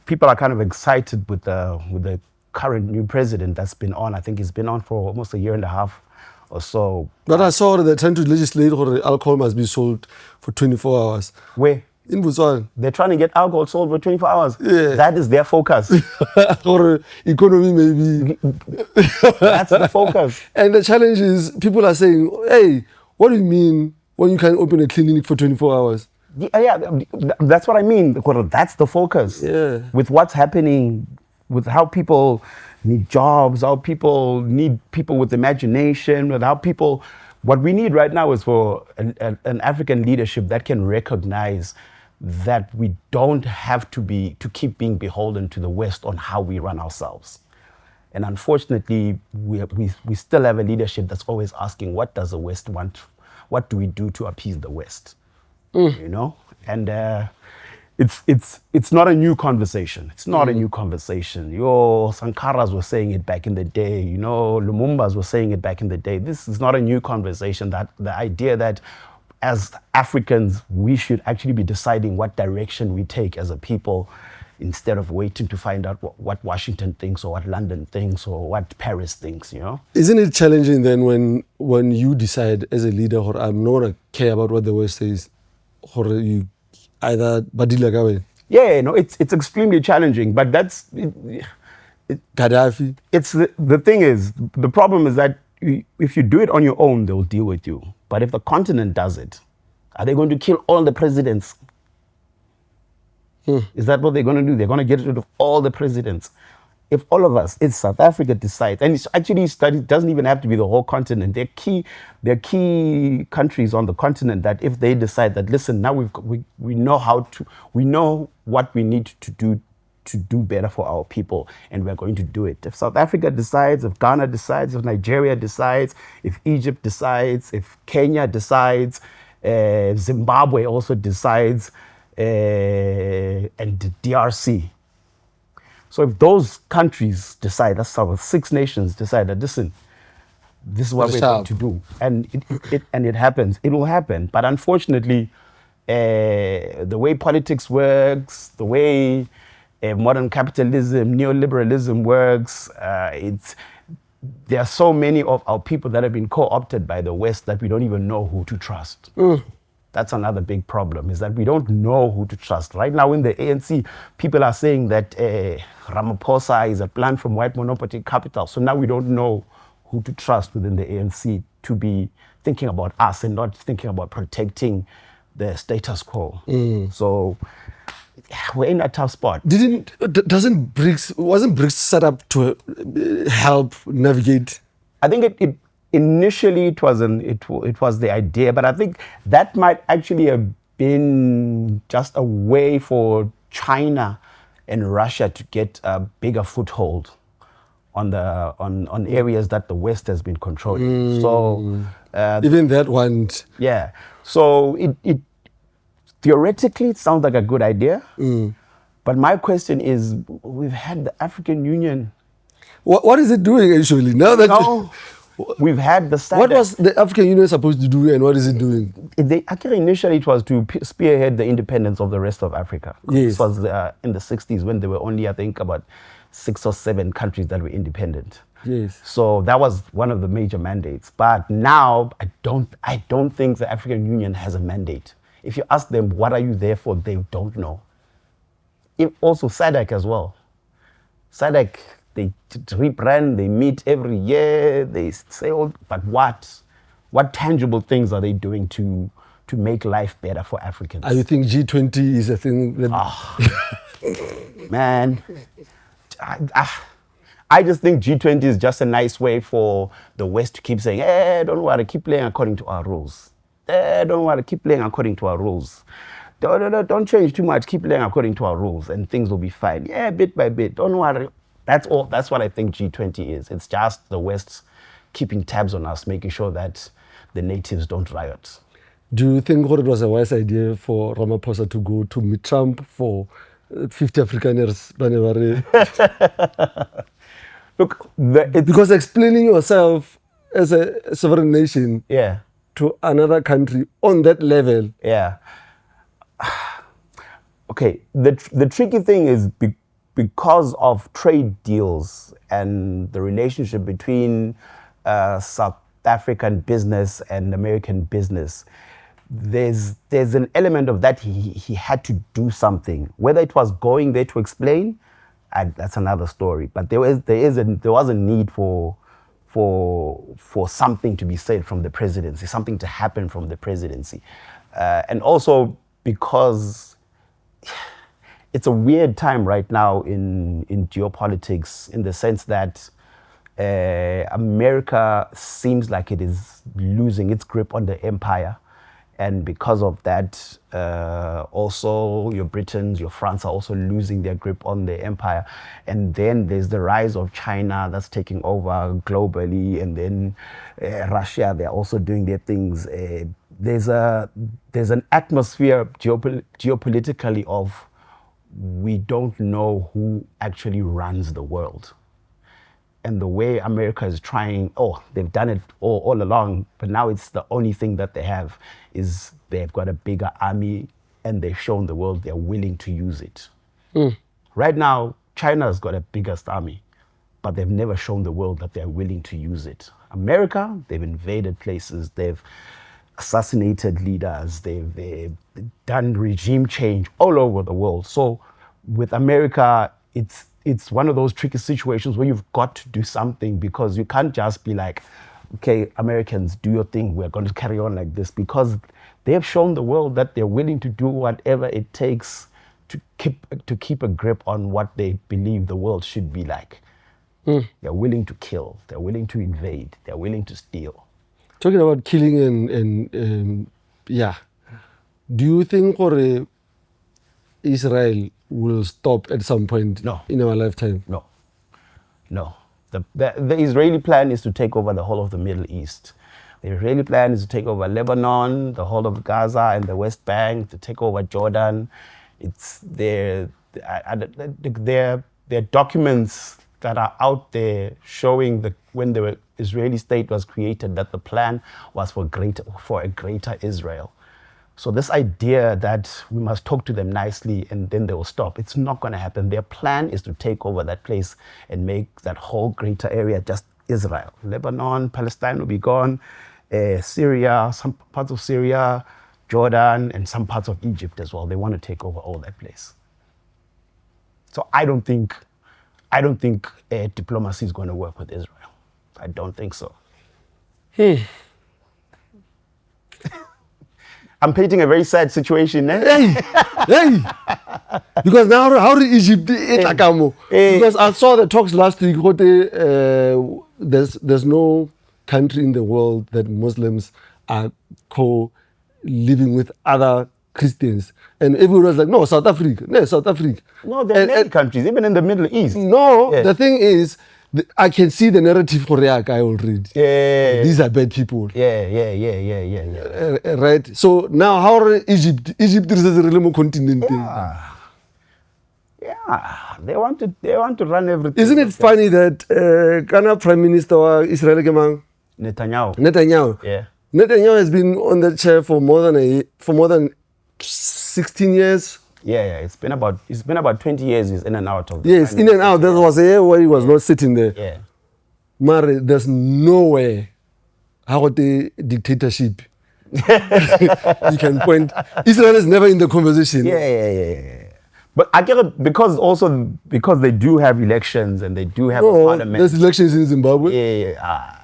people are kind of excited with the current new president that's been on. I think he's been on for almost a year and a half or so. But I saw that they're trying to legislate that alcohol must be sold for 24 hours. Where? In Botswana. They're trying to get alcohol sold for 24 hours. Yeah. That is their focus. Or economy maybe. That's the focus. And the challenge is people are saying, hey, what do you mean when you can open a clinic for 24 hours? Yeah, that's what I mean. That's the focus. Yeah. With what's happening, with how people need jobs, how people need people with imagination, with how people... What we need right now is for an African leadership that can recognize that we don't have to keep being beholden to the West on how we run ourselves. And unfortunately, we still have a leadership that's always asking, what does the West want? What do we do to appease the West? You know? And it's not a new conversation. It's not a new conversation. Your Sankaras were saying it back in the day. You know, Lumumbas were saying it back in the day. This is not a new conversation. That the idea that as Africans, we should actually be deciding what direction we take as a people instead of waiting to find out what Washington thinks or what London thinks or what Paris thinks, you know? Isn't it challenging then when you decide as a leader, or I'm not going to care about what the West says, or you either badila gawe? Yeah, no, it's extremely challenging, but that's... Gaddafi? It's the thing is, the problem is that if you do it on your own, they'll deal with you. But if the continent does it, are they going to kill all the presidents? Is that what they're going to do? They're going to get rid of all the presidents. If all of us, if South Africa decides, and it's actually it doesn't even have to be the whole continent. There are key countries on the continent that if they decide that, listen, now we know what we need to do better for our people, and we're going to do it. If South Africa decides, if Ghana decides, if Nigeria decides, if Egypt decides, if Kenya decides, Zimbabwe also decides, and the DRC. So if those countries decide, that's our 6 nations decide that, listen, this is what we're going to do, and it happens, it will happen. But unfortunately, the way politics works, the way modern capitalism, neoliberalism works, there are so many of our people that have been co-opted by the West that we don't even know who to trust. That's another big problem, is that we don't know who to trust. Right now in the ANC, people are saying that Ramaphosa is a plan from white monopoly capital. So now we don't know who to trust within the ANC to be thinking about us and not thinking about protecting the status quo. So we're in a tough spot. Wasn't BRICS set up to help navigate? I think it initially it was the idea, but I think that might actually have been just a way for China and Russia to get a bigger foothold on areas that the West has been controlling. So even that one. yeah. So it theoretically it sounds like a good idea, but my question is, we've had the African Union. What is it doing actually now that? No, we've had the SADC. What was the African Union supposed to do, and what is it doing? Actually, initially it was to spearhead the independence of the rest of Africa. Yes. This was in the 60s when there were only, I think, about 6 or 7 countries that were independent. Yes. So that was one of the major mandates. But now I don't think the African Union has a mandate. If you ask them, what are you there for, they don't know. Also SADC as well. SADC, they rebrand, they meet every year, they say, but what tangible things are they doing to make life better for Africans? You think G20 is a thing that... Man, I just think G20 is just a nice way for the West to keep saying, hey, don't worry, keep playing according to our rules. Don't worry, keep playing according to our rules. Don't change too much, keep playing according to our rules and things will be fine. Yeah, bit by bit, don't worry. That's all. That's what I think G20 is. It's just the West keeping tabs on us, making sure that the natives don't riot. Do you think it was a wise idea for Ramaphosa to go to meet Trump for 50 Afrikaners? Look, because explaining yourself as a sovereign nation to another country on that level. Yeah. Okay, the tricky thing is because of trade deals and the relationship between South African business and American business, there's an element of that he had to do something. Whether it was going there to explain, that's another story. But there was a need for something to be said from the presidency, something to happen from the presidency, and also because it's a weird time right now in geopolitics, in the sense that America seems like it is losing its grip on the empire. And because of that, also your Britons, your France are also losing their grip on the empire. And then there's the rise of China that's taking over globally. And then Russia, they're also doing their things. There's an atmosphere geopolitically of we don't know who actually runs the world. And the way America is trying, they've done it all along, but now it's the only thing that they have is they've got a bigger army and they've shown the world they're willing to use it. Right now, China's got a biggest army, but they've never shown the world that they're willing to use it. America, they've invaded places, they've assassinated leaders, they've done regime change all over the world. So with America, it's one of those tricky situations where you've got to do something, because you can't just be like, okay, Americans, do your thing, we're going to carry on like this, because they have shown the world that they're willing to do whatever it takes to keep a grip on what they believe the world should be like. They're willing to kill, they're willing to invade, they're willing to steal. Talking about killing and do you think Israel will stop at some point in our lifetime? No. The Israeli plan is to take over the whole of the Middle East. The Israeli plan is to take over Lebanon, the whole of Gaza and the West Bank, to take over Jordan. It's there are documents that are out there showing that when the Israeli state was created, that the plan was for a greater Israel. So this idea that we must talk to them nicely and then they will stop, it's not going to happen. Their plan is to take over that place and make that whole greater area just Israel. Lebanon, Palestine will be gone, Syria, some parts of Syria, Jordan, and some parts of Egypt as well. They want to take over all that place. So I don't think diplomacy is going to work with Israel. I don't think so. I'm painting a very sad situation, eh? Hey, because now how did Egypt Akamo? Because I saw the talks last week. There's no country in the world that Muslims are co-living with other Christians, and everyone was like, no, South Africa, no, South Africa. No, there are many countries, even in the Middle East. No, the thing is, I can see the narrative for React already. Yeah. These are bad people. Yeah. Right. So now, how are Egypt? Egypt is a real continent. Yeah. They want to run everything. Isn't it funny that Ghana Prime Minister wa Israel Kemang? Netanyahu. Yeah. Netanyahu has been on the chair for more than 16 years. Yeah. It's been about 20 years. He's in and out of. Yes, in and out. There was a year where he was not sitting there. Yeah. Mare, there's nowhere how the dictatorship you can point. Israel is never in the conversation. Yeah. But I get it because they do have elections and they do have a parliament. There's elections in Zimbabwe. Yeah.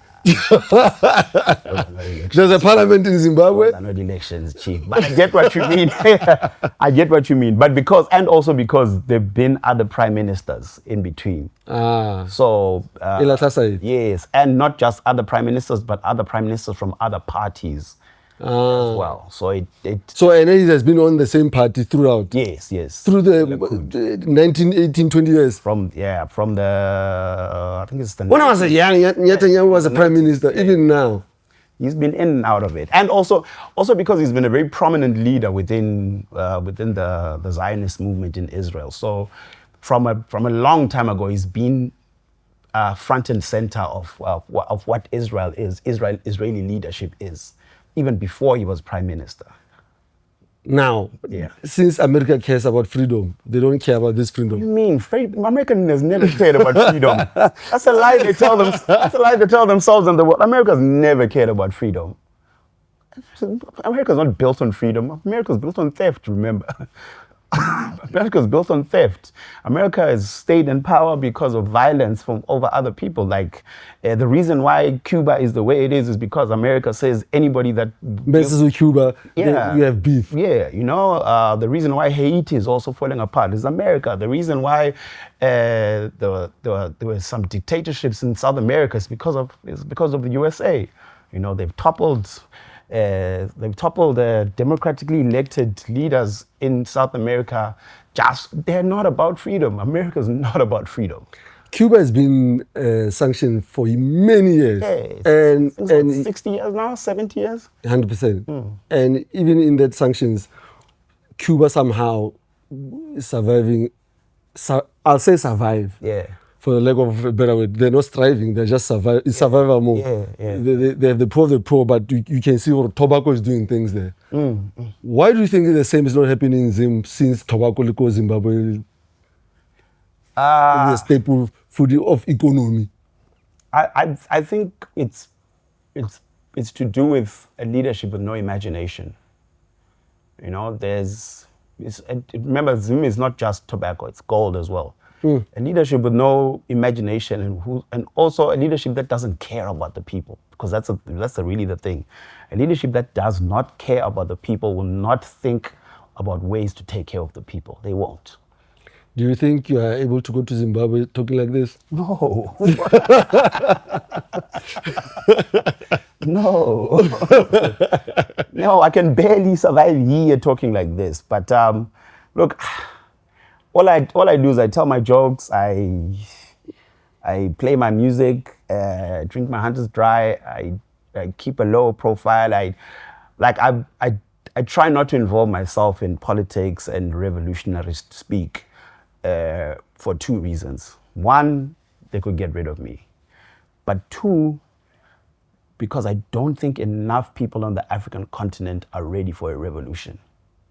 There's a parliament in Zimbabwe. Those are not elections, chief. But I get what you mean. I get what you mean. But because there've been other prime ministers in between. So yes, and not just other prime ministers, but other prime ministers from other parties as well. So and he has been on the same party throughout. Yes. Through the 19, 18, 20 years. From the I think it's the. When I was young, Netanyahu was a prime minister. Even now, he's been in and out of it, and also because he's been a very prominent leader within the Zionist movement in Israel. So from a long time ago, he's been front and center of what Israel is, Israeli leadership is, even before he was prime minister. Now, since America cares about freedom, they don't care about this freedom. What do you mean? America has never cared about freedom. That's a lie they tell them. That's a lie they tell themselves and the world. America's never cared about freedom. America's not built on freedom. America's built on theft, remember. America's built on theft. America has stayed in power because of violence from over other people. Like the reason why Cuba is the way it is because America says anybody that messes with Cuba, you have beef. Yeah, the reason why Haiti is also falling apart is America. The reason why there were some dictatorships in South America is because of the USA. They've toppled democratically elected leaders in South America. They're not about freedom. America's not about freedom. Cuba has been sanctioned for many years. And 60 years now, 70 years? 100%. And even in that sanctions, Cuba somehow is surviving. I'll say survive. Yeah. For the lack of a better word, they're not striving, they're just in survival mode. They have the poor, but you can see what tobacco is doing things there. Why do you think the same is not happening in Zim since tobacco liquor Zimbabwe is a staple food of economy? I think it's to do with a leadership with no imagination. Remember, Zim is not just tobacco, it's gold as well. A leadership with no imagination and also a leadership that doesn't care about the people, because that's really the thing. A leadership that does not care about the people will not think about ways to take care of the people. They won't. Do you think you are able to go to Zimbabwe talking like this? No. No. No, I can barely survive here talking like this. But look, all I do is I tell my jokes, I play my music, drink my Hunters Dry, I keep a low profile. I try not to involve myself in politics and revolutionary speak for two reasons. One, they could get rid of me. But two, because I don't think enough people on the African continent are ready for a revolution.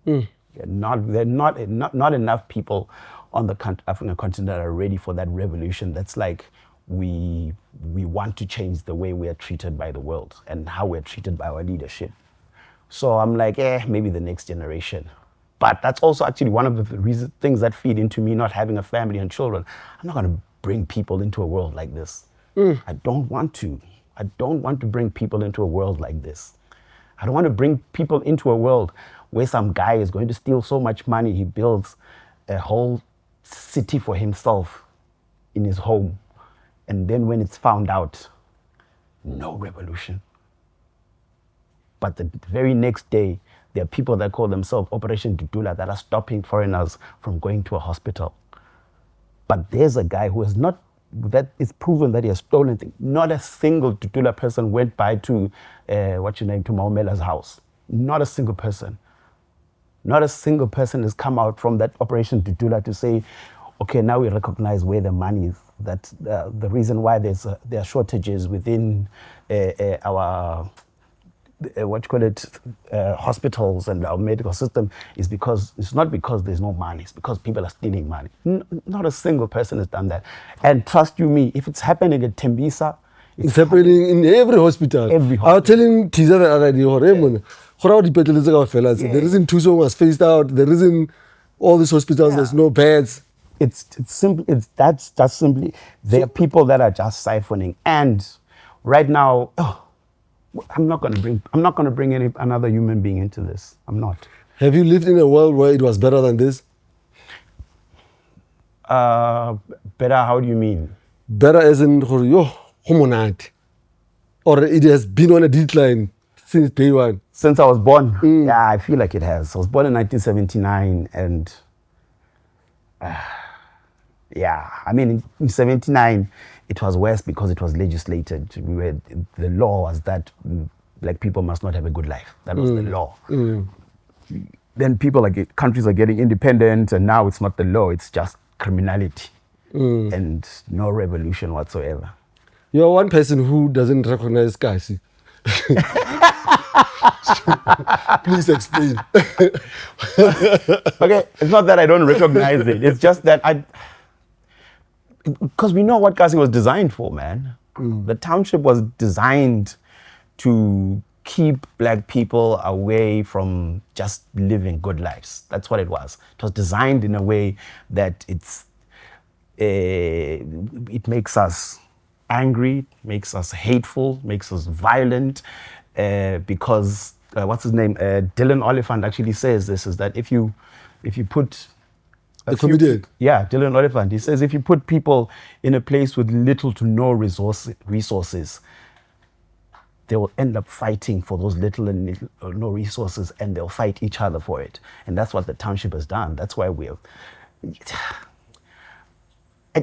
They're not enough people on the African continent that are ready for that revolution. That's like we want to change the way we are treated by the world and how we're treated by our leadership. So I'm like, maybe the next generation. But that's also actually one of the things that feed into me not having a family and children. I'm not going to bring people into a world like this. I don't want to. I don't want to bring people into a world like this. I don't want to bring people into a world where some guy is going to steal so much money he builds a whole city for himself in his home. And then when it's found out, no revolution. But the very next day, there are people that call themselves Operation Dudula that are stopping foreigners from going to a hospital. But there's a guy who has not, that is proven that he has stolen things. Not a single Dudula person went by to, to Maumela's house. Not a single person. Not a single person has come out from that Operation Dudula to say, okay, now we recognize where the money is. That the reason why there are shortages within our hospitals and our medical system is because it's not because there's no money, it's because people are stealing money. Not a single person has done that. And trust you me, if it's happening at Tembisa, it's happening in every hospital. Every I was telling Tiza the other day, there isn't Tuso was phased out, there isn't all these hospitals, there's no beds. It's simply, that's simply, there are people that are just siphoning. And right now, I'm not going to bring another human being into this. I'm not. Have you lived in a world where it was better than this? Better, how do you mean? Better as in, or it has been on a decline since day one? Since I was born? Yeah, I feel like it has. I was born in 1979 and yeah, I mean, in 79, it was worse because it was legislated. The law was that black people must not have a good life. That was the law. Then countries are getting independent, and now it's not the law, it's just criminality and no revolution whatsoever. You're one person who doesn't recognize Kasi. Please explain. Okay, it's not that I don't recognize it. It's just that because we know what Kasi was designed for, man. The township was designed to keep black people away from just living good lives. That's what it was. It was designed in a way that it makes us angry, makes us hateful, makes us violent, because what's his name? Dylan Oliphant actually says this, is that if you put Dylan Oliphant, he says if you put people in a place with little to no resources, they will end up fighting for those little and no resources, and they'll fight each other for it. And that's what the township has done. That's why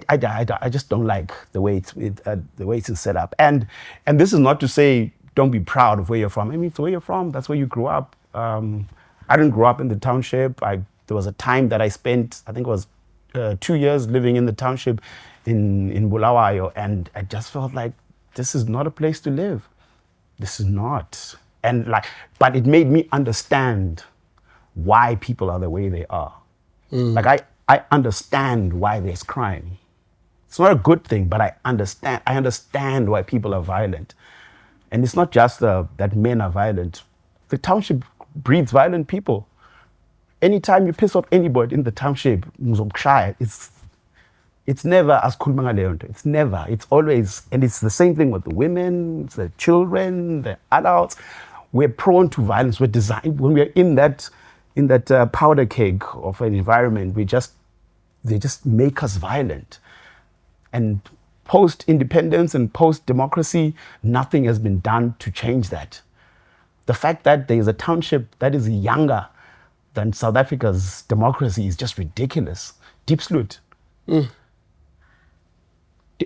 I just don't like the way it's set up. And this is not to say don't be proud of where you're from. I mean, it's where you're from. That's where you grew up. I didn't grow up in the township. There was a time that I spent, I think it was 2 years living in the township in Bulawayo, and I just felt like this is not a place to live. This is not. But it made me understand why people are the way they are. Like I understand why there's crime. It's not a good thing, but I understand why people are violent. And it's not just that men are violent. The township breeds violent people. Anytime you piss off anybody in the township, it's never as kulmanga. It's never. It's always, and it's the same thing with the women, the children, the adults. We're prone to violence. We're designed when we're in that powder keg of an environment. They just make us violent. And post-independence and post-democracy, nothing has been done to change that. The fact that there is a township that is younger than South Africa's democracy is just ridiculous. Diepsloot.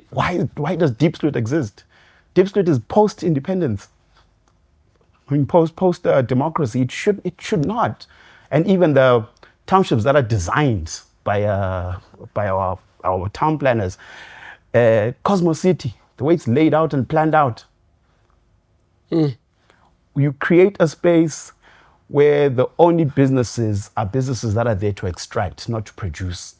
Why does Diepsloot exist? Diepsloot is post-independence. I mean, post-democracy, it should not. And even the townships that are designed by our town planners, Cosmo City, the way it's laid out and planned out. You create a space where the only businesses are businesses that are there to extract, not to produce.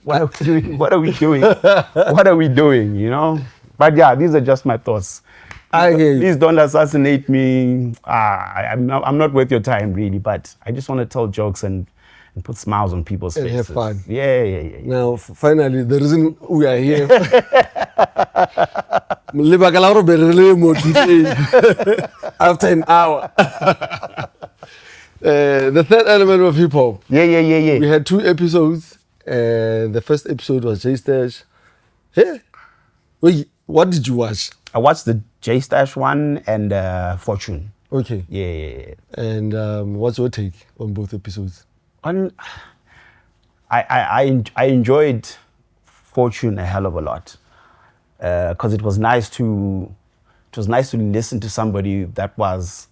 What are we doing? What are we doing, you know? But yeah, these are just my thoughts. Please don't assassinate me. I'm not worth your time, really, but I just want to tell jokes and and put smiles on people's And faces. have fun. Yeah. Now, finally, the reason we are here. After an hour. The third element of hip hop. Yeah. We had 2 episodes, and the first episode was J Stash. Hey, wait, what did you watch? I watched the J Stash one and Fortune. Okay. Yeah. And what's your take on both episodes? I enjoyed Fortune a hell of a lot because it was nice to listen to somebody that was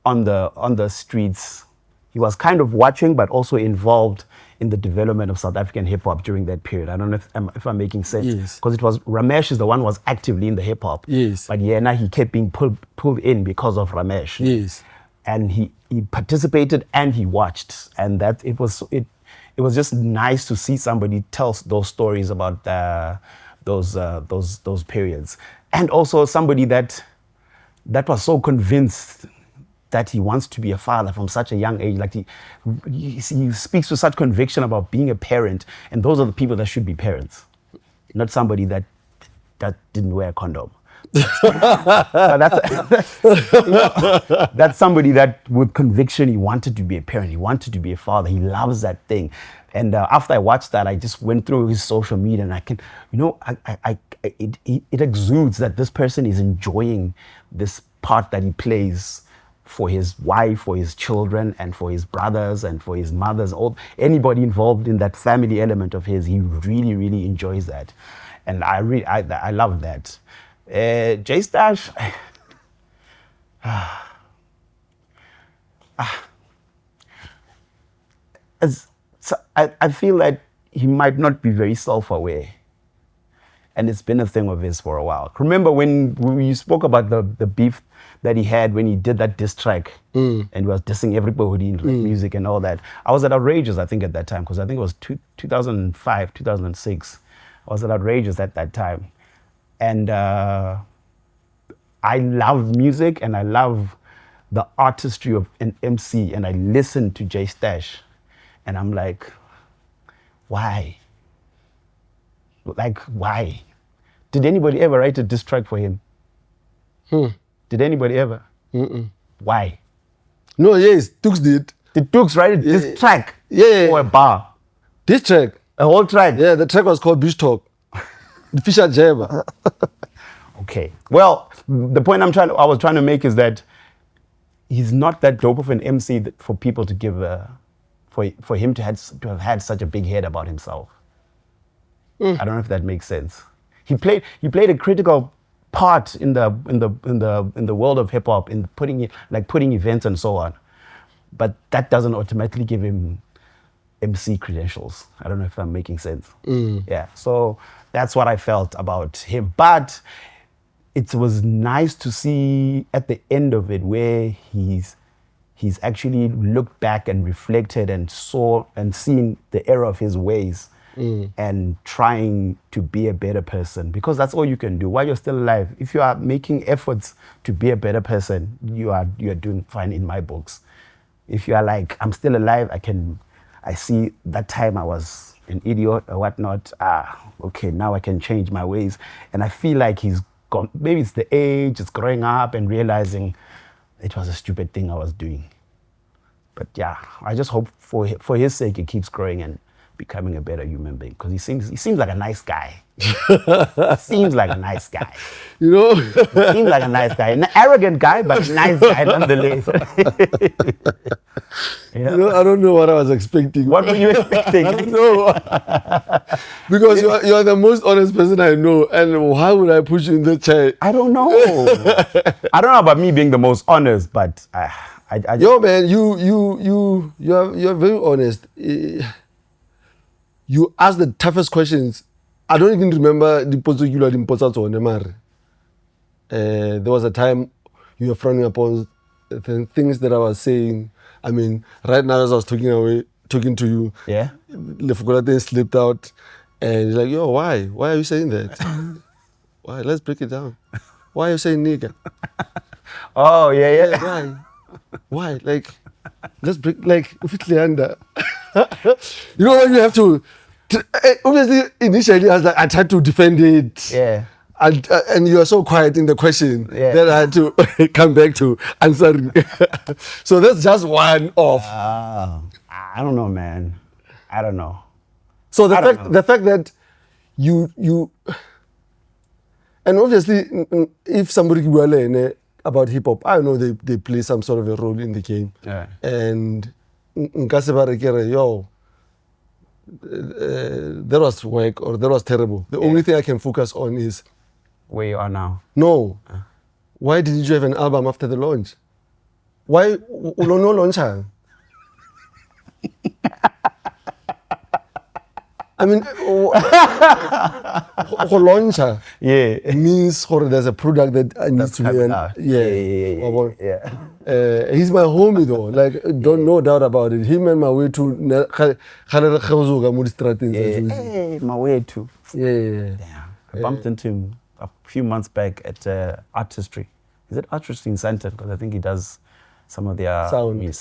on the streets. He was kind of watching, but also involved in the development of South African hip hop during that period. I don't know if I'm making sense. Yes. Because it was Ramesh is the one who was actively in the hip hop. Yes. But yeah, now he kept being pulled in because of Ramesh. Yes. And he participated and he watched, and that it was just nice to see somebody tell those stories about those periods, and also somebody that was so convinced that he wants to be a father from such a young age. Like he speaks with such conviction about being a parent, and those are the people that should be parents, not somebody that didn't wear a condom. That's somebody that with conviction he wanted to be a parent, he wanted to be a father, he loves that thing. And after I watched that, I just went through his social media, and I can, it exudes that this person is enjoying this part that he plays for his wife, for his children, and for his brothers, and for his mothers, anybody involved in that family element of his. He really, really enjoys that, and I love that. J Stash, I feel that he might not be very self-aware, and it's been a thing of his for a while. Remember when you spoke about the beef that he had when he did that diss track and he was dissing everybody in music and all that. I was at Outrageous, I think, at that time, because I think it was 2005, 2006. I was at Outrageous at that time. And I love music and I love the artistry of an MC, and I listen to J Stash and I'm like, why? Like, why? Did anybody ever write a diss track for him? Did anybody ever? Why? No, yes, Tux did. Did Tux write a diss track? Yeah. Or a bar? This track. A whole track? Yeah, the track was called Beach Talk. The Fisher Jabba. Okay. Well, the point I was trying to make is that he's not that dope of an MC for people to give for him to have had such a big head about himself. I don't know if that makes sense. He played a critical part in the world of hip hop, in putting events and so on, but that doesn't automatically give him MC credentials. I don't know if I'm making sense. Yeah, so that's what I felt about him. But it was nice to see at the end of it where he's actually looked back and reflected and saw and seen the error of his ways and trying to be a better person, because that's all you can do while you're still alive. If you are making efforts to be a better person, you are doing fine in my books. If you are like, I'm still alive, I see that time I was an idiot or whatnot, okay, now I can change my ways. And I feel like he's gone, maybe it's the age, it's growing up and realizing it was a stupid thing I was doing. But yeah, I just hope for his sake he keeps growing and becoming a better human being, because he seems like a nice guy. Seems like a nice guy. You know? Seems like a nice guy. An arrogant guy, but nice guy nonetheless. Yeah. You know, I don't know what I was expecting. What were you expecting? I don't know. Because you are the most honest person I know, and why would I put you in the chair? I don't know. I don't know about me being the most honest, but I just, Yo, man, you're very honest. You ask the toughest questions. I don't even remember the particular importance on Nemar. There was a time you were frowning upon the things that I was saying. I mean, right now as I was talking to you, yeah, Lefukolate slipped out, and you're like, yo, why? Why are you saying that? Why? Let's break it down. Why are you saying nigga? Oh yeah. Why? Like, let's break, like, if it's Leander. You know when you have to obviously initially I tried to defend it. Yeah. And you are so quiet in the question Yeah. that I had to come back to answering. So that's just one of. I don't know, man. I don't know. So I don't know. the fact that you and obviously if somebody will about hip hop, I know they play some sort of a role in the game. Yeah. And yo, that was work or that was terrible. The only thing I can focus on is Where you are now. no. Why didn't you have an album after the launch? Why no launcher? I mean, launcher means there's a product that needs to be he's my homie though. Like, don't no doubt about it. Him and my way to Hey, my way too. Yeah. Damn. I bumped into him a few months back at Artistry. Is it Artistry in Center? Because I think he does some of their sound. and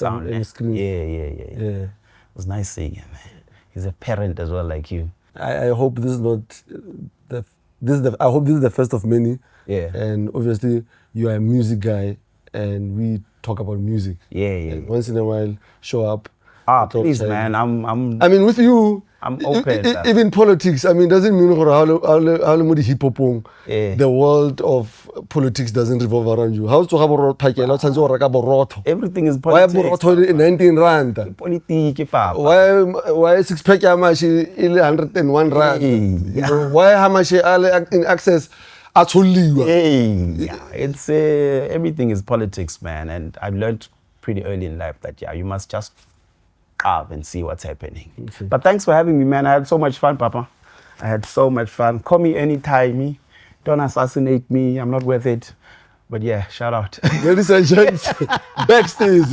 screen. Yeah. It was nice seeing him, man. He's a parent as well, like you. I hope this is not I hope this is the first of many. Yeah. And obviously you are a music guy and we talk about music. Yeah. And once in a while show up. Please, man. I mean, with you, I'm open. Even politics. I mean, doesn't mean hip hop. The world of politics doesn't revolve around you. How's to have Everything is why politics. Why 19 rand? Politics, papa. Why 6-pack how much 101 rand? Why how much in access? It's everything is politics, man. And I've learned pretty early in life that you must just carve and see what's happening. Okay. But thanks for having me, man. I had so much fun, Papa. I had so much fun. Call me anytime. Don't assassinate me. I'm not worth it. But yeah, shout out. Ladies and gents, Bexta.